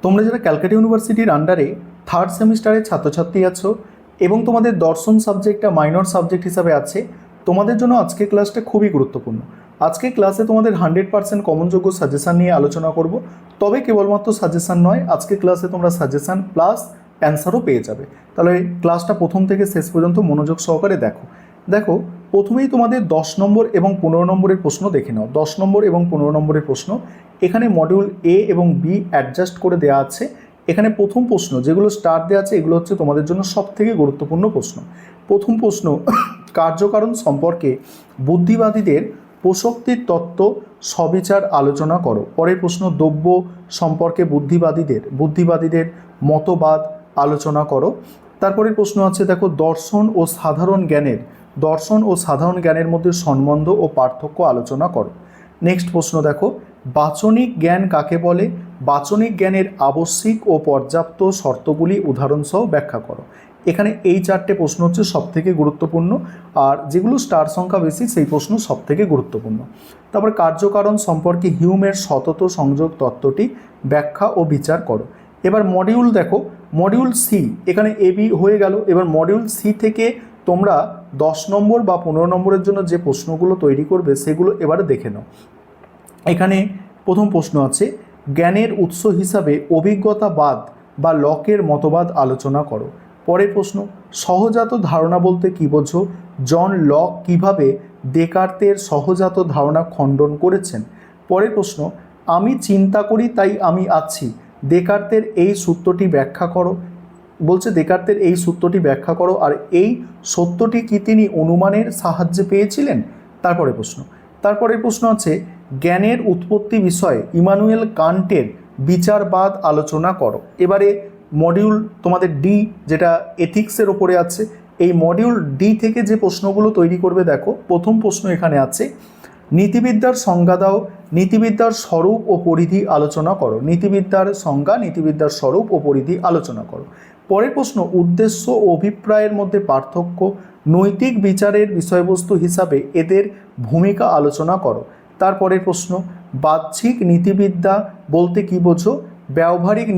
তোমরা যারা ক্যালকাটা ইউনিভার্সিটির আন্ডারে থার্ড সেমিস্টারের ছাত্রছাত্রী আছো এবং তোমাদের দর্শন সাবজেক্টটা মাইনর সাবজেক্ট হিসাবে আছে, তোমাদের জন্য আজকের ক্লাসটা খুবই গুরুত্বপূর্ণ। আজকে ক্লাসে তোমাদের 100% কমনযোগ্য সাজেশান নিয়ে আলোচনা করব। তবে কেবলমাত্র সাজেশান নয়, আজকে ক্লাসে তোমরা সাজেশান প্লাস অ্যান্সারও পেয়ে যাবে। তাহলে ক্লাসটা প্রথম থেকে শেষ পর্যন্ত মনোযোগ সহকারে দেখো প্রথমেই তোমাদের 10 নম্বর এবং 15 নম্বরের প্রশ্ন দেখে নাও। 10 নম্বর এবং 15 নম্বরের প্রশ্ন এখানে মডিউল এ এবং বি অ্যাডজাস্ট করে দেওয়া আছে। এখানে প্রথম প্রশ্ন যেগুলো স্টার দেওয়া আছে এগুলো হচ্ছে তোমাদের জন্য সবথেকে গুরুত্বপূর্ণ প্রশ্ন। প্রথম প্রশ্ন, কার্যকারণ সম্পর্কে বুদ্ধিবাদীদের প্রসক্তির তত্ত্ব সবিচার আলোচনা করো। পরের প্রশ্ন, দ্রব্য সম্পর্কে বুদ্ধিবাদীদের মতবাদ আলোচনা করো। তারপরের প্রশ্ন আছে দেখো, দর্শন ও সাধারণ জ্ঞানের মধ্যে সম্বন্ধ ও পার্থক্য আলোচনা করো। নেক্সট প্রশ্ন দেখো, বাচনিক জ্ঞান কাকে বলে? বাচনিক জ্ঞানের আবশ্যিক ও পর্যাপ্ত শর্তগুলি উদাহরণসহ ব্যাখ্যা করো। এখানে এই চারটে প্রশ্ন হচ্ছে সবথেকে গুরুত্বপূর্ণ, আর যেগুলো স্টার সংখ্যা বেশি সেই প্রশ্ন সবথেকে গুরুত্বপূর্ণ। তারপর কার্যকারণ সম্পর্কে হিউমের সতত সংযোগ তত্ত্বটি ব্যাখ্যা ও বিচার করো। এবার মডিউল দেখো, মডিউল সি, এখানে এবি হয়ে গেল। এবার মডিউল সি থেকে তোমরা 10 নম্বর বা 15 নম্বরের জন্য যে প্রশ্নগুলো তৈরি করবে সেগুলো এবারে দেখে নাও। এখানে প্রথম প্রশ্ন আছে, জ্ঞানের উৎস হিসাবে অভিজ্ঞতাবাদ বা লকের মতবাদ আলোচনা করো। পরের প্রশ্ন, সহজাত ধারণা বলতে কী বোঝো? জন লক কিভাবে দেকার্তের সহজাত ধারণা খণ্ডন করেছেন? পরের প্রশ্ন, আমি চিন্তা করি তাই আমি আছি, দেকার্তের এই সূত্রটি ব্যাখ্যা করো। বলছে দেকার্তের এই সূত্রটি ব্যাখ্যা করো, আর এই সত্যটি কি তিনি অনুমানের সাহায্যে পেয়েছিলেন? তারপরের প্রশ্ন আছে, জ্ঞানের উৎপত্তি বিষয়ে ইমানুয়েল কান্টের বিচারবাদ আলোচনা করো। এবারে মডিউল তোমাদের ডি, যেটা এথিক্সের ওপরে আছে, এই মডিউল ডি থেকে যে প্রশ্নগুলো তৈরি করবে দেখো, প্রথম প্রশ্ন এখানে আছে, নীতিবিদ্যার সংজ্ঞা দাও, নীতিবিদ্যার স্বরূপ ও পরিধি আলোচনা করো। নীতিবিদ্যার সংজ্ঞা, নীতিবিদ্যার স্বরূপ ও পরিধি আলোচনা করো। পরের প্রশ্ন, উদ্দেশ্য ও অভিপ্রায়ের মধ্যে পার্থক্য, নৈতিক বিচারের বিষয়বস্তু হিসাবে এদের ভূমিকা আলোচনা করো। তারপরের প্রশ্ন, বাহ্যিক নীতিবিদ্যা বলতে কী বোঝো? ব্যবহারিক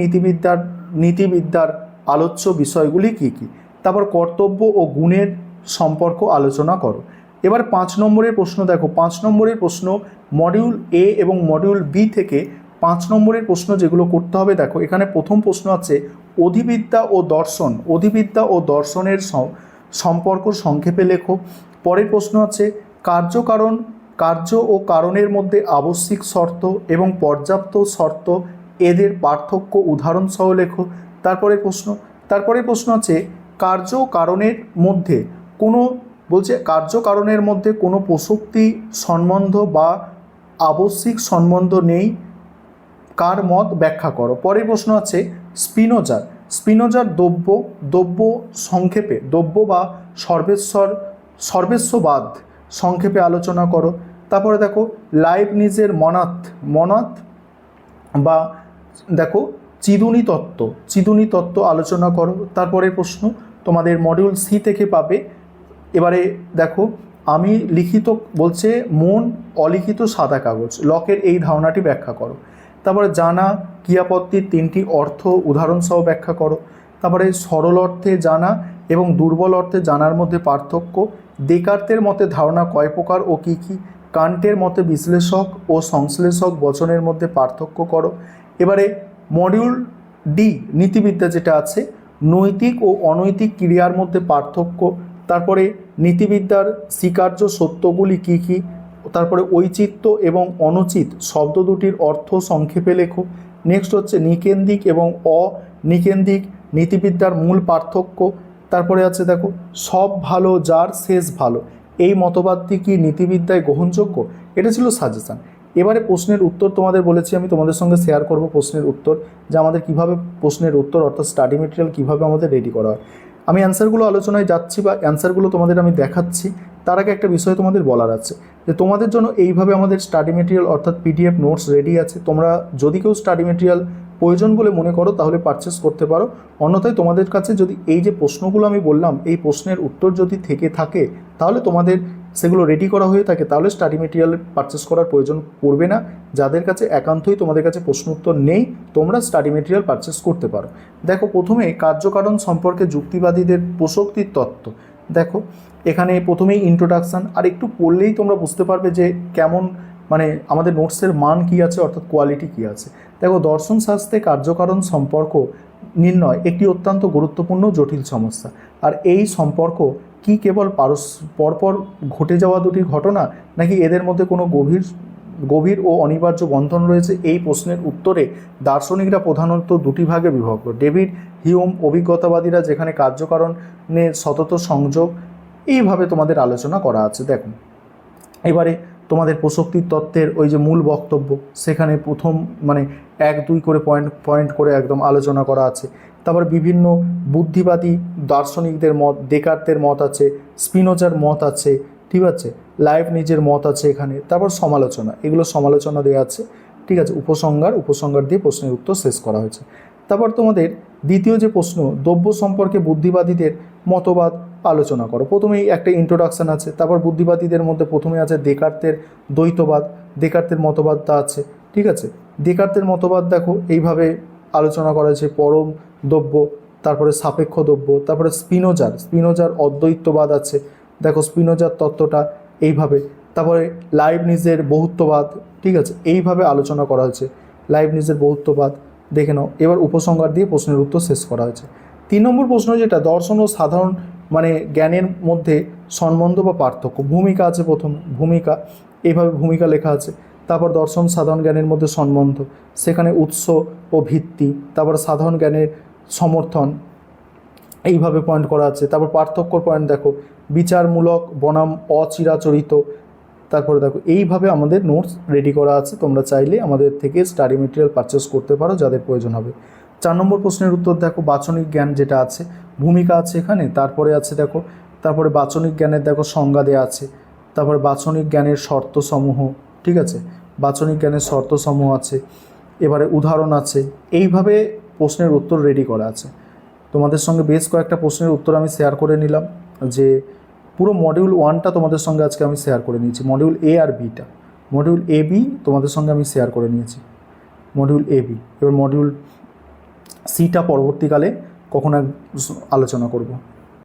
নীতিবিদ্যার আলোচ্য বিষয়গুলি কী কী? তারপর কর্তব্য ও গুণের সম্পর্ক আলোচনা করো। এবার 5 নম্বরের প্রশ্ন দেখো, 5 নম্বরের প্রশ্ন মডিউল এ এবং মডিউল বি থেকে 5 নম্বরের প্রশ্ন যেগুলো করতে হবে দেখো, এখানে প্রথম প্রশ্ন আছে, অধিবিদ্যা ও দর্শনের সম্পর্ক সংক্ষেপে লেখো। পরের প্রশ্ন আছে, কার্য ও কারণের মধ্যে আবশ্যিক শর্ত এবং পর্যাপ্ত শর্ত, এদের পার্থক্য উদাহরণসহ লেখো। তারপরের প্রশ্ন আছে, কার্য কারণের মধ্যে কোনো প্রসক্তি সম্বন্ধ বা আবশ্যিক সম্বন্ধ নেই, কার মত ব্যাখ্যা করো। পরের প্রশ্ন আছে, স্পিনোজার দ্রব্য সংক্ষেপে, দ্রব্য বা সর্বেশ্ববাদ সংক্ষেপে আলোচনা করো। তারপরে দেখো, লাইবনিজের মনাথ বা দেখো চিদুনি তত্ত্ব আলোচনা করো। তারপরের প্রশ্ন তোমাদের মডিউল সি থেকে পাবে। এবারে দেখো, আমি লিখিত বলছে মন অলিখিত সাদা কাগজ, লকের এই ধারণাটি ব্যাখ্যা করো। তারপরে জানা ক্রিয়াপদটির 3টি অর্থ উদাহরণসহ ব্যাখ্যা করো। তারপরে সরল অর্থে জানা এবং দুর্বল অর্থে জানার মধ্যে পার্থক্য, দেকার্তের মতে ধারণা কয় প্রকার ও কী কী, কান্টের মতে বিশ্লেষক ও সংশ্লেষক বচনের মধ্যে পার্থক্য করো। এবারে মডিউল ডি নীতিবিদ্যা যেটা আছে, নৈতিক ও অনৈতিক ক্রিয়ার মধ্যে পার্থক্য, তারপরে নীতিবিদ্যার স্বীকার্য সত্যগুলি কী কী, তারপরে ঔচিত্য এবং অনুচিত শব্দ দুটির অর্থ সংক্ষেপে লেখো। নেক্সট হচ্ছে নিকেন্দ্রিক এবং অনিকেন্দ্রিক নীতিবিদ্যার মূল পার্থক্য। তারপরে আছে দেখো, সব ভালো যার শেষ ভালো, এই মতবাদটি কি নীতিবিদ্যায় গ্রহণযোগ্য? এটা ছিল সাজেশান। এবারে প্রশ্নের উত্তর তোমাদের বলেছি, আমি তোমাদের সঙ্গে শেয়ার করব প্রশ্নের উত্তর, যে আমাদের কীভাবে প্রশ্নের উত্তর অর্থাৎ স্টাডি মেটেরিয়াল কীভাবে আমাদের রেডি করা হয়। আমি অ্যান্সারগুলো আলোচনায় যাচ্ছি বা অ্যান্সারগুলো তোমাদের আমি দেখাচ্ছি, তার আগে একটা বিষয় তোমাদের বলার আছে, যে তোমাদের জন্য এইভাবে আমাদের স্টাডি মেটেরিয়াল অর্থাৎ পিডিএফ নোটস রেডি আছে। তোমরা যদি কেউ স্টাডি মেটেরিয়াল প্রয়োজন বলে মনে করো তাহলে পারচেস করতে পারো। অন্যথায় তোমাদের কাছে যদি এই যে প্রশ্নগুলো আমি বললাম এই প্রশ্নের উত্তর যদি থেকে থাকে তাহলে তোমাদের সেগুলো রেডি করা হয়ে থাকে তাহলে স্টাডি মেটেরিয়াল পারচেস করার প্রয়োজন পড়বে না। যাদের কাছে একান্তই তোমাদের কাছে প্রশ্ন উত্তর নেই তোমরা স্টাডি মেটেরিয়াল পারচেস করতে পারো। দেখো প্রথমে কার্যকারণ সম্পর্কে যুক্তিবাদীদের প্রসক্তির তত্ত্ব। দেখো এখানে প্রথমেই ইন্ট্রোডাকশান, আর একটু পড়লেই তোমরা বুঝতে পারবে যে কেমন মানে আমাদের নোটসের মান কী আছে, অর্থাৎ কোয়ালিটি কী আছে। দেখো দর্শনশাস্ত্রে কার্যকারণ সম্পর্ক নির্ণয় একটি অত্যন্ত গুরুত্বপূর্ণ জটিল সমস্যা। আর এই সম্পর্ক কি কেবল পরপর ঘটে যাওয়া দুটি ঘটনা, নাকি এদের মধ্যে কোনো গভীর ও অনিবার্য বন্ধন রয়েছে? এই প্রশ্নের উত্তরে দার্শনিকরা প্রধানত দুটি ভাগে বিভক্ত। ডেভিড হিউম অভিজ্ঞতাবাদীরা, যেখানে কার্যকারণের সতত সংযোগ এইভাবে তোমাদের আলোচনা করা আছে। দেখো এবারে তোমাদের প্রসক্তির তত্ত্বের ওই যে মূল বক্তব্য, সেখানে প্রথম মানে 1-2 করে পয়েন্ট করে একদম আলোচনা করা আছে। তারপর বিভিন্ন বুদ্ধিবাদী দার্শনিকদের মত, ডেকার্তের মত আছে, স্পিনোজার মত আছে, ঠিক আছে, লাইবনিজের মত আছে এখানে। তারপর সমালোচনা, এগুলো সমালোচনা দেওয়া আছে, ঠিক আছে। উপসংহার দিয়ে প্রশ্নের উত্তর শেষ করা হয়েছে। তারপর তোমাদের দ্বিতীয় যে প্রশ্ন, দ্রব্য সম্পর্কে বুদ্ধিবাদীদের মতবাদ আলোচনা করো। প্রথমেই একটা ইন্ট্রোডাকশান আছে, তারপর বুদ্ধিবাদীদের মধ্যে প্রথমে আছে ডেকার্তের দ্বৈতবাদ, ডেকার্তের মতবাদটা আছে, ঠিক আছে। ডেকার্তের মতবাদ দেখো এইভাবে আলোচনা করা হয়েছে, পরম দ্রব্য, তারপরে সাপেক্ষ দ্রব্য। তারপরে স্পিনোজার অদ্বৈতবাদ আছে, দেখো স্পিনোজার তত্ত্বটা এইভাবে। তারপরে লাইবনিজের বহুত্ববাদ, ঠিক আছে, এইভাবে আলোচনা করা হয়েছে। লাইবনিজের বহুত্ববাদ দেখে নাও। এবার উপসংহার দিয়ে প্রশ্নের উত্তর শেষ করা হয়েছে। 3 নম্বর প্রশ্ন যেটা, দর্শন ও সাধারণ মানে জ্ঞানের মধ্যে সম্বন্ধ বা পার্থক্য। ভূমিকা আছে, প্রথম ভূমিকা, এইভাবে ভূমিকা লেখা আছে। তারপর দর্শন সাধারণ জ্ঞানের মধ্যে সম্বন্ধ, সেখানে উৎস ও ভিত্তি। তারপর সাধারণ জ্ঞানের সমর্থন, এইভাবে পয়েন্ট করা আছে। তারপর পার্থক্যর পয়েন্ট দেখো, বিচারমূলক বনাম অচিরাচরিত। তারপরে দেখো এইভাবে আমাদের নোটস রেডি করা আছে। তোমরা চাইলে আমাদের থেকে স্টাডি মেটেরিয়াল পারচেস করতে পারো যাদের প্রয়োজন হবে। 4 নম্বর প্রশ্নের উত্তর দেখো, বাচনিক জ্ঞান যেটা আছে, ভূমিকা আছে এখানে। তারপরে আছে দেখো, তারপরে বাচনিক জ্ঞানের দেখো সংজ্ঞা দেওয়া আছে। তারপরে বাচনিক জ্ঞানের শর্তসমূহ, ঠিক আছে, বাচনিক জ্ঞানের শর্তসমূহ আছে। এবারে উদাহরণ আছে। এইভাবে প্রশ্নের উত্তর রেডি করা আছে। তোমাদের সঙ্গে বেশ কয়েকটা প্রশ্নের উত্তর আমি শেয়ার করে নিলাম, যে পুরো মডিউল 1টা তোমাদের সঙ্গে আজকে আমি শেয়ার করে নিয়েছি। Module A R beta, module A B তোমাদের সঙ্গে আমি শেয়ার করে নিয়েছি, মডিউল এ বি। এবার মডিউল সিটা পরবর্তীকালে কখনো আলোচনা করব।